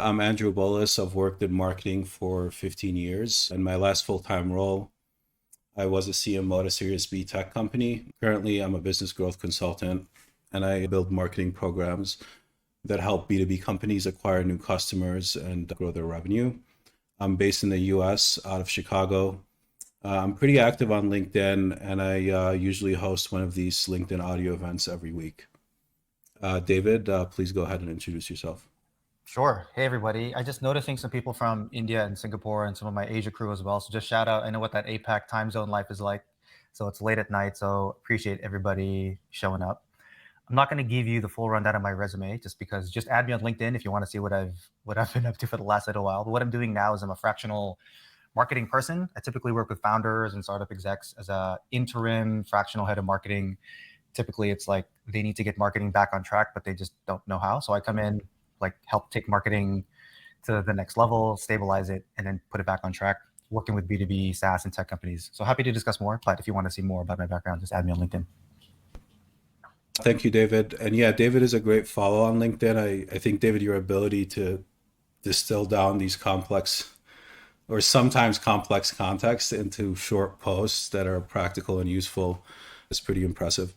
I'm Andrew Bolis. I've worked in marketing for 15 years. In my last full-time role, I was a CMO at a Series B tech company. Currently, I'm a business growth consultant, and I build marketing programs that help B2B companies acquire new customers and grow their revenue. I'm based in the US, out of Chicago. I'm pretty active on LinkedIn, and I usually host one of these LinkedIn audio events every week. David, please go ahead and introduce yourself. Sure. Hey, everybody. I just noticing some people from India and Singapore and some of my Asia crew as well. So just shout out. I know what that APAC time zone life is like. So it's late at night. So appreciate everybody showing up. I'm not going to give you the full rundown of my resume just add me on LinkedIn if you want to see what I've been up to for the last little while. But what I'm doing now is I'm a fractional marketing person. I typically work with founders and startup execs as a interim fractional head of marketing. Typically, it's like they need to get marketing back on track, but they just don't know how. So I come in, help take marketing to the next level, stabilize it, and then put it back on track, working with B2B, SaaS, and tech companies. So happy to discuss more, but if you want to see more about my background, just add me on LinkedIn. Thank you, David. And yeah, David is a great follow on LinkedIn. I think, David, your ability to distill down these complex or sometimes complex context into short posts that are practical and useful is pretty impressive.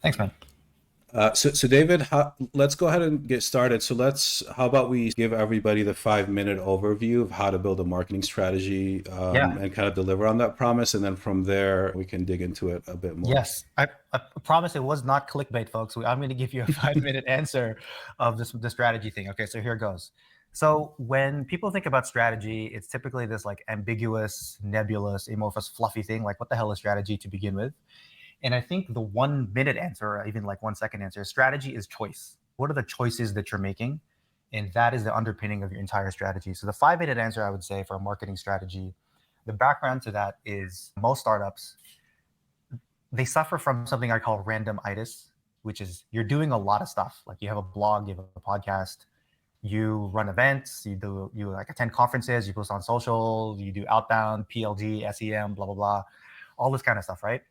Thanks, man. So David, let's go ahead and get started. How about we give everybody the 5-minute overview of how to build a marketing strategy and kind of deliver on that promise. And then from there, we can dig into it a bit more. Yes, I promise it was not clickbait, folks. I'm going to give you a 5-minute answer of the strategy thing. Okay, so here it goes. So when people think about strategy, it's typically this ambiguous, nebulous, amorphous, fluffy thing. Like, what the hell is strategy to begin with? And I think the 1-minute answer, or even 1-second answer, strategy is choice. What are the choices that you're making? And that is the underpinning of your entire strategy. So the 5-minute answer, I would say, for a marketing strategy, the background to that is most startups, they suffer from something I call randomitis, which is you're doing a lot of stuff. Like, you have a blog, you have a podcast, you run events, you attend conferences, you post on social, you do outbound, PLG, SEM, blah, blah, blah, all this kind of stuff, right?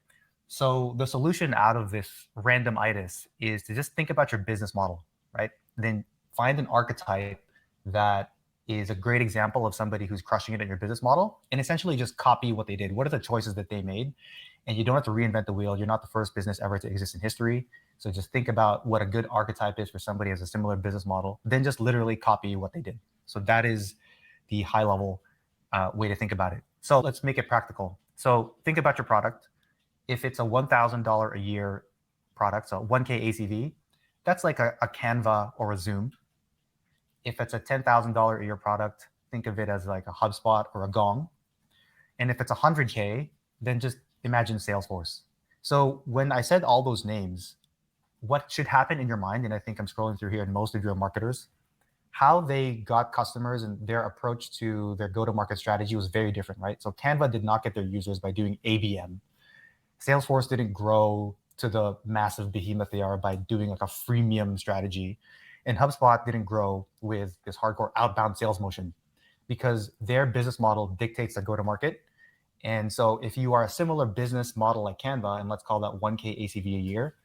So the solution out of this randomitis is to just think about your business model, right? Then find an archetype that is a great example of somebody who's crushing it in your business model, and essentially just copy what they did. What are the choices that they made? And you don't have to reinvent the wheel. You're not the first business ever to exist in history. So just think about what a good archetype is for somebody who has a similar business model, then just literally copy what they did. So that is the high level way to think about it. So let's make it practical. So think about your product. If it's a $1,000 a year product, so 1K ACV, that's like a Canva or a Zoom. If it's a $10,000 a year product, think of it as like a HubSpot or a Gong. And if it's 100K, then just imagine Salesforce. So when I said all those names, what should happen in your mind, and I think I'm scrolling through here, and most of you are marketers, how they got customers and their approach to their go-to-market strategy was very different, right? So Canva did not get their users by doing ABM. Salesforce didn't grow to the massive behemoth they are by doing a freemium strategy. And HubSpot didn't grow with this hardcore outbound sales motion because their business model dictates the go-to-market. And so if you are a similar business model like Canva, and let's call that 1K ACV a year,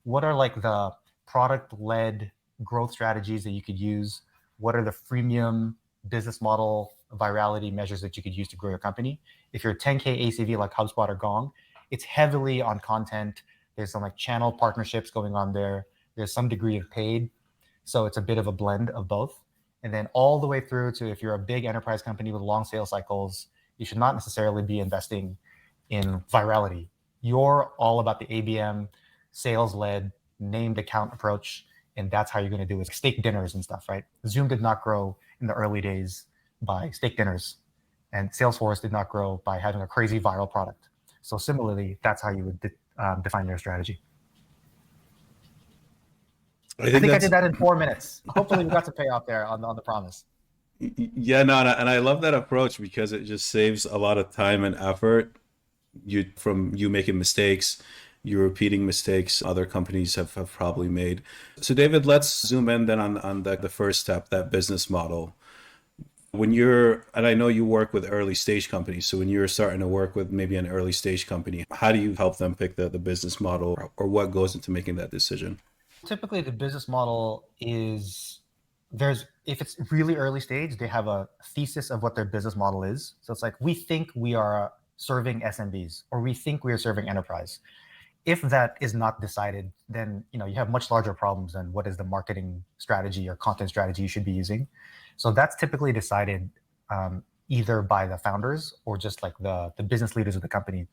what are the product-led growth strategies that you could use? What are the freemium business model virality measures that you could use to grow your company? If you're 10K ACV like HubSpot or Gong, it's heavily on content. There's some channel partnerships going on there. There's some degree of paid. So it's a bit of a blend of both. And then all the way through to if you're a big enterprise company with long sales cycles, you should not necessarily be investing in virality. You're all about the ABM, sales-led, named account approach. And that's how you're going to do it. Steak dinners and stuff, right? Zoom did not grow in the early days by steak dinners. And Salesforce did not grow by having a crazy viral product. So similarly, that's how you would define your strategy. I think I did that in 4 minutes. Hopefully we got some payoff there on the promise. Yeah, no, and I love that approach because it just saves a lot of time and effort. From you making mistakes, you repeating mistakes other companies have probably made. So David, let's zoom in then on the first step, that business model. And I know you work with early stage companies, so when you're starting to work with maybe an early stage company, how do you help them pick the business model, or what goes into making that decision? Typically, the business model is if it's really early stage, they have a thesis of what their business model is. So it's like, we think we are serving SMBs, or we think we are serving enterprise. If that is not decided, then you have much larger problems than what is the marketing strategy or content strategy you should be using. So that's typically decided either by the founders or just like the business leaders of the company.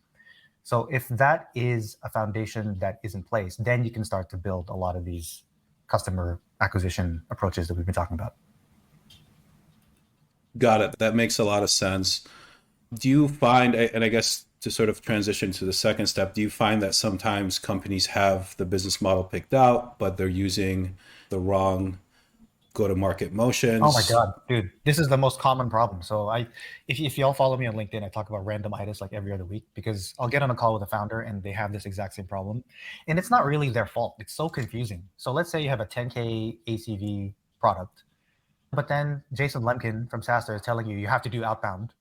So if that is a foundation that is in place, then you can start to build a lot of these customer acquisition approaches that we've been talking about. Got it. That makes a lot of sense. Do you find, and I guess to sort of transition to the second step, do you find that sometimes companies have the business model picked out, but they're using the wrong go-to-market motions? Oh my God, dude, this is the most common problem. So if y'all follow me on LinkedIn, I talk about randomitis like every other week, because I'll get on a call with a founder and they have this exact same problem. And it's not really their fault. It's so confusing. So let's say you have a 10K ACV product, but then Jason Lemkin from SaaStr is telling you have to do outbound.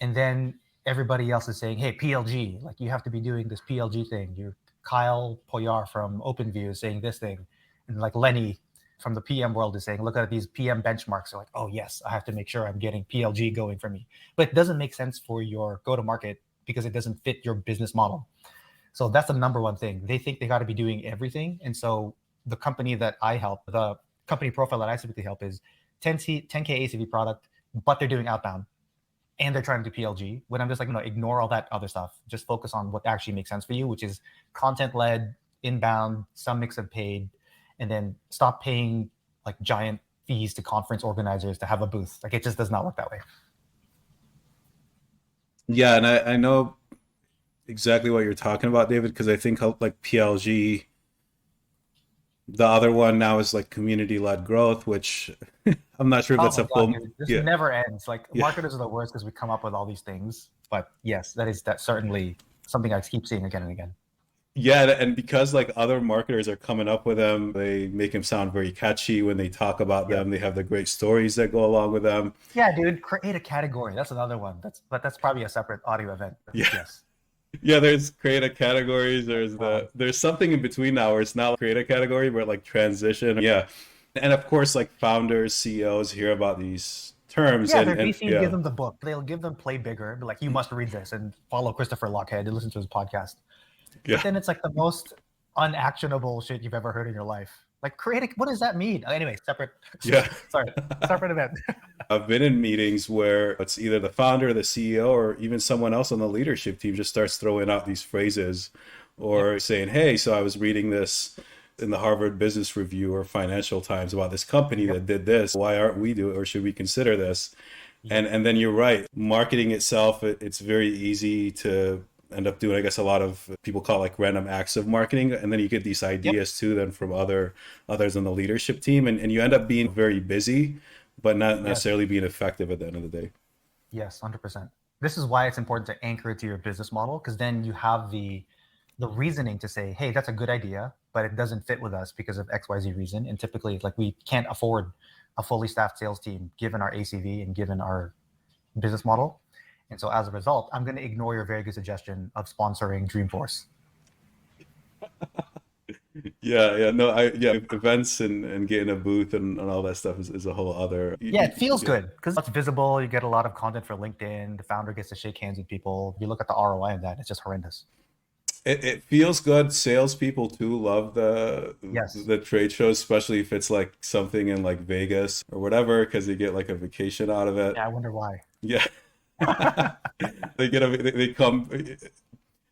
And then everybody else is saying, hey, PLG, like you have to be doing this PLG thing. You're Kyle Poyar from OpenView is saying this thing. And like Lenny from the PM world is saying, look at these PM benchmarks. They're like, oh yes, I have to make sure I'm getting PLG going for me. But it doesn't make sense for your go-to-market because it doesn't fit your business model. So that's the number one thing. They think they got to be doing everything. And so the company that I help, the company profile that I typically help is 10K ACV product, but they're doing outbound and they're trying to do PLG, when I'm just like, ignore all that other stuff. Just focus on what actually makes sense for you, which is content-led, inbound, some mix of paid, and then stop paying like giant fees to conference organizers to have a booth. Like it just does not work that way. Yeah, and I know exactly what you're talking about, David, because I think like PLG, the other one now is like community-led growth, which I'm not sure if that's a full. Dude, this never ends. Like marketers are the worst because we come up with all these things. But yes, that's certainly something I keep seeing again and again. Yeah, and because like other marketers are coming up with them, they make them sound very catchy when they talk about them. They have the great stories that go along with them. Yeah, dude, create a category. That's another one. That's probably a separate audio event. Yeah. Yes. Yeah, there's create a categories. There's something in between now where it's not create a category, but like transition. Yeah, and of course, like founders, CEOs hear about these terms. Yeah, their VC give them the book. They'll give them Play Bigger, be like, you must read this and follow Christopher Lochhead and listen to his podcast. Yeah. But then it's like the most unactionable shit you've ever heard in your life. Like what does that mean? Anyway, separate. Yeah. Sorry, separate event. I've been in meetings where it's either the founder, the CEO, or even someone else on the leadership team just starts throwing out these phrases or saying, hey, so I was reading this in the Harvard Business Review or Financial Times about this company that did this. Why aren't we doing it, or should we consider this? And then you're right. Marketing itself, it's very easy to end up doing, I guess, a lot of people call it like random acts of marketing. And then you get these ideas too, then from others on the leadership team. And you end up being very busy, but not necessarily being effective at the end of the day. Yes, 100%. This is why it's important to anchor it to your business model, because then you have the reasoning to say, hey, that's a good idea, but it doesn't fit with us because of XYZ reason. And typically, like, we can't afford a fully staffed sales team given our ACV and given our business model. And so as a result, I'm going to ignore your very good suggestion of sponsoring Dreamforce. Events and getting a booth and all that stuff is a whole other. Yeah, it feels good because it's visible. You get a lot of content for LinkedIn. The founder gets to shake hands with people. You look at the ROI of that, it's just horrendous. It feels good. Salespeople too love the trade shows, especially if it's like something in like Vegas or whatever, because they get like a vacation out of it. Yeah, I wonder why. Yeah. They come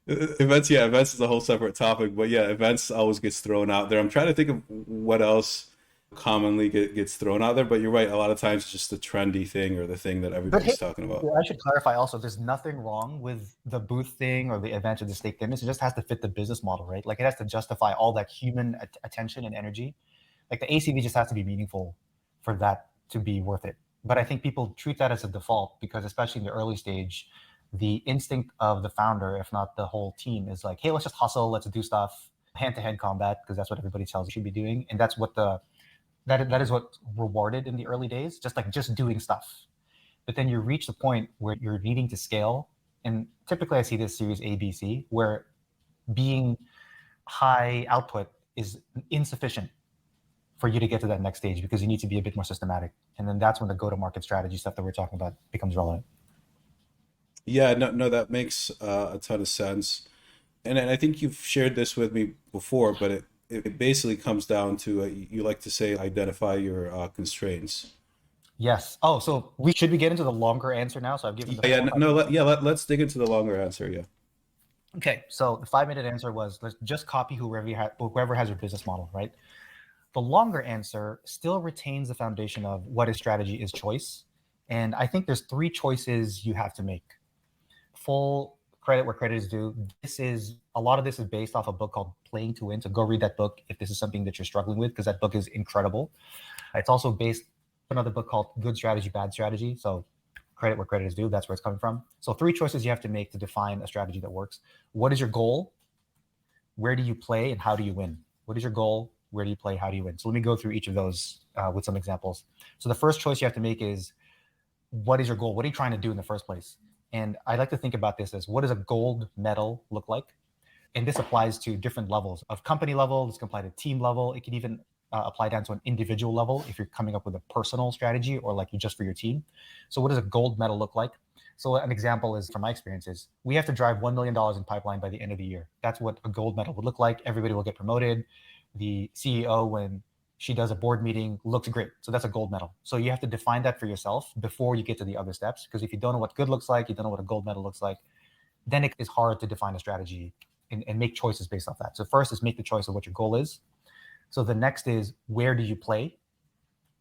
events is a whole separate topic, but yeah, events always gets thrown out there. I'm trying to think of what else commonly gets thrown out there, but you're right, a lot of times it's just the trendy thing or the thing that everybody's talking about. I should clarify also, there's nothing wrong with the booth thing or the event or the stake image. It just has to fit the business model, right? Like it has to justify all that human attention and energy. Like the ACV just has to be meaningful for that to be worth it. But I think people treat that as a default because, especially in the early stage, the instinct of the founder, if not the whole team, is like, hey, let's just hustle, let's do stuff, hand-to-hand combat, because that's what everybody tells you should be doing. And that's what that is what's rewarded in the early days, just doing stuff. But then you reach the point where you're needing to scale. And typically I see this series A, B, C, where being high output is insufficient for you to get to that next stage, because you need to be a bit more systematic. And then that's when the go-to-market strategy stuff that we're talking about becomes relevant. Yeah, no, that makes a ton of sense. And I think you've shared this with me before, but it basically comes down to, you like to say, identify your constraints. Yes. Oh, so we get into the longer answer now. So I've given the Yeah, four. let's dig into the longer answer. Yeah. Okay. So the 5-minute answer was, let's just copy whoever has your business model, right? The longer answer still retains the foundation of what is strategy is choice. And I think there's 3 choices you have to make. Full credit where credit is due. A lot of this is based off a book called Playing to Win. So go read that book if this is something that you're struggling with, because that book is incredible. It's also based on another book called Good Strategy, Bad Strategy. So credit where credit is due. That's where it's coming from. So 3 choices you have to make to define a strategy that works. What is your goal? Where do you play? And how do you win? What is your goal? Where do you play? How do you win? So let me go through each of those with some examples. So the first choice you have to make is, what is your goal? What are you trying to do in the first place? And I like to think about this as, what does a gold medal look like? And this applies to different levels of company level. This can apply to team level. It can even apply down to an individual level if you're coming up with a personal strategy or like just for your team. So what does a gold medal look like? So an example is, from my experiences, we have to drive $1 million in pipeline by the end of the year. That's what a gold medal would look like. Everybody will get promoted. The CEO, when she does a board meeting, looks great. So that's a gold medal. So you have to define that for yourself before you get to the other steps. Because if you don't know what good looks like, you don't know what a gold medal looks like, then it is hard to define a strategy and make choices based off that. So first is make the choice of what your goal is. So the next is, where do you play?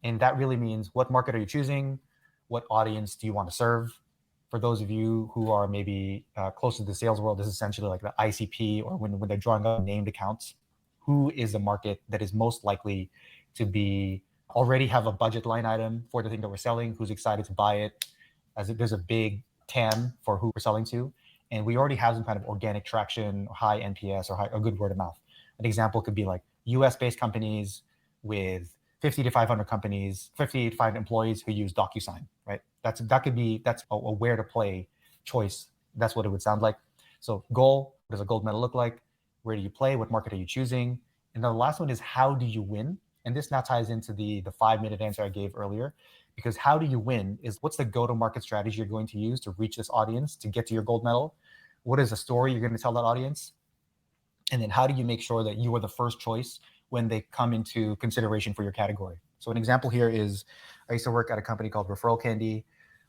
And that really means, what market are you choosing? What audience do you want to serve? For those of you who are maybe close to the sales world, this is essentially like the ICP, or when they're drawing up named accounts. Who is the market that is most likely to be already have a budget line item for the thing that we're selling? Who's excited to buy it? As if there's a big TAM for who we're selling to, and we already have some kind of organic traction, high NPS, or a good word of mouth. An example could be like US-based companies with 50 to 500 companies, 50 to 500 employees who use DocuSign, right? That's a where to play choice. That's what it would sound like. So goal, what does a gold medal look like? Where do you play? What market are you choosing? And then the last one is, how do you win? And this now ties into the 5-minute answer I gave earlier, because how do you win is, what's the go-to-market strategy you're going to use to reach this audience to get to your gold medal? What is the story you're going to tell that audience? And then how do you make sure that you are the first choice when they come into consideration for your category? So an example here is, I used to work at a company called ReferralCandy,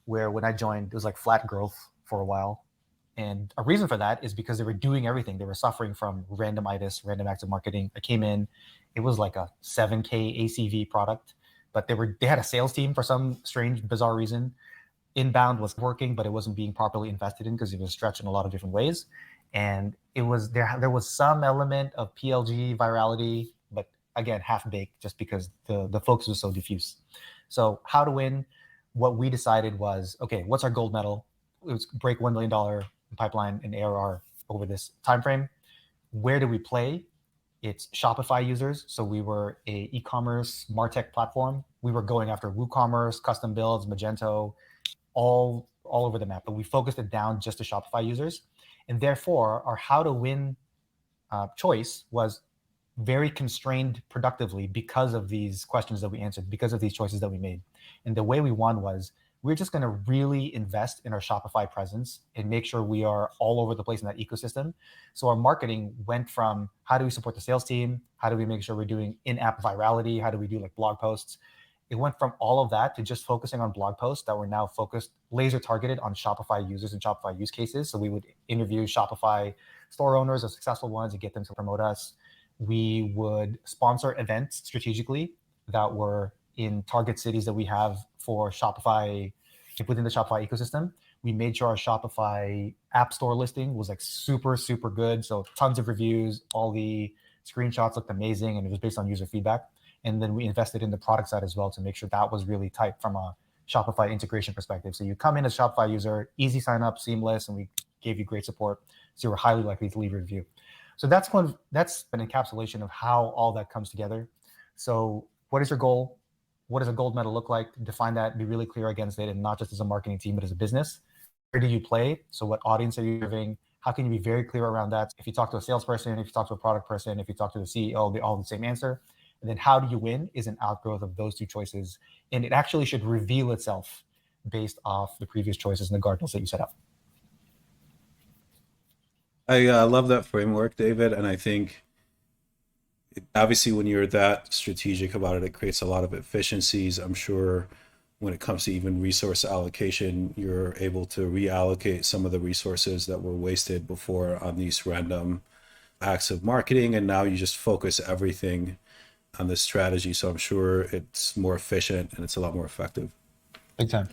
where when I joined, it was like flat growth for a while. And a reason for that is because they were doing everything. They were suffering from randomitis, random active marketing. I came in, it was like a 7K ACV product, but they had a sales team for some strange, bizarre reason. Inbound was working, but it wasn't being properly invested in because it was stretched in a lot of different ways. And it was there was some element of PLG virality, but again, half baked, just because the focus was so diffuse. So how to win? What we decided was, okay, what's our gold medal? It was break $1 million pipeline and ARR over this time frame. Where do we play? It's Shopify users. So we were a e-commerce MarTech platform. We were going after WooCommerce, custom builds, Magento, all over the map. But we focused it down just to Shopify users. And therefore, our how to win choice was very constrained productively because of these questions that we answered, because of these choices that we made. And the way we won was, we're just going to really invest in our Shopify presence and make sure we are all over the place in that ecosystem. So our marketing went from, how do we support the sales team? How do we make sure we're doing in-app virality? How do we do like blog posts? It went from all of that to just focusing on blog posts that were now focused, laser targeted on Shopify users and Shopify use cases. So we would interview Shopify store owners, the successful ones, and get them to promote us. We would sponsor events strategically that were in target cities that we have for Shopify within the Shopify ecosystem. We made sure our Shopify app store listing was like super, super good. So tons of reviews, all the screenshots looked amazing, and it was based on user feedback. And then we invested in the product side as well to make sure that was really tight from a Shopify integration perspective. So you come in as a Shopify user, easy sign up, seamless, and we gave you great support. So you were highly likely to leave a review. So that's an encapsulation of how all that comes together. So what is your goal? What does a gold medal look like? Define that, be really clear against it, and not just as a marketing team, but as a business. Where do you play? So what audience are you serving? How can you be very clear around that? If you talk to a salesperson, if you talk to a product person, if you talk to the CEO, they all have the same answer. And then how do you win is an outgrowth of those two choices. And it actually should reveal itself based off the previous choices and the guardrails that you set up. I love that framework, David. And I think obviously when you're that strategic about it, it creates a lot of efficiencies. I'm sure when it comes to even resource allocation, you're able to reallocate some of the resources that were wasted before on these random acts of marketing. And now you just focus everything on this strategy. So I'm sure it's more efficient and it's a lot more effective. Big time.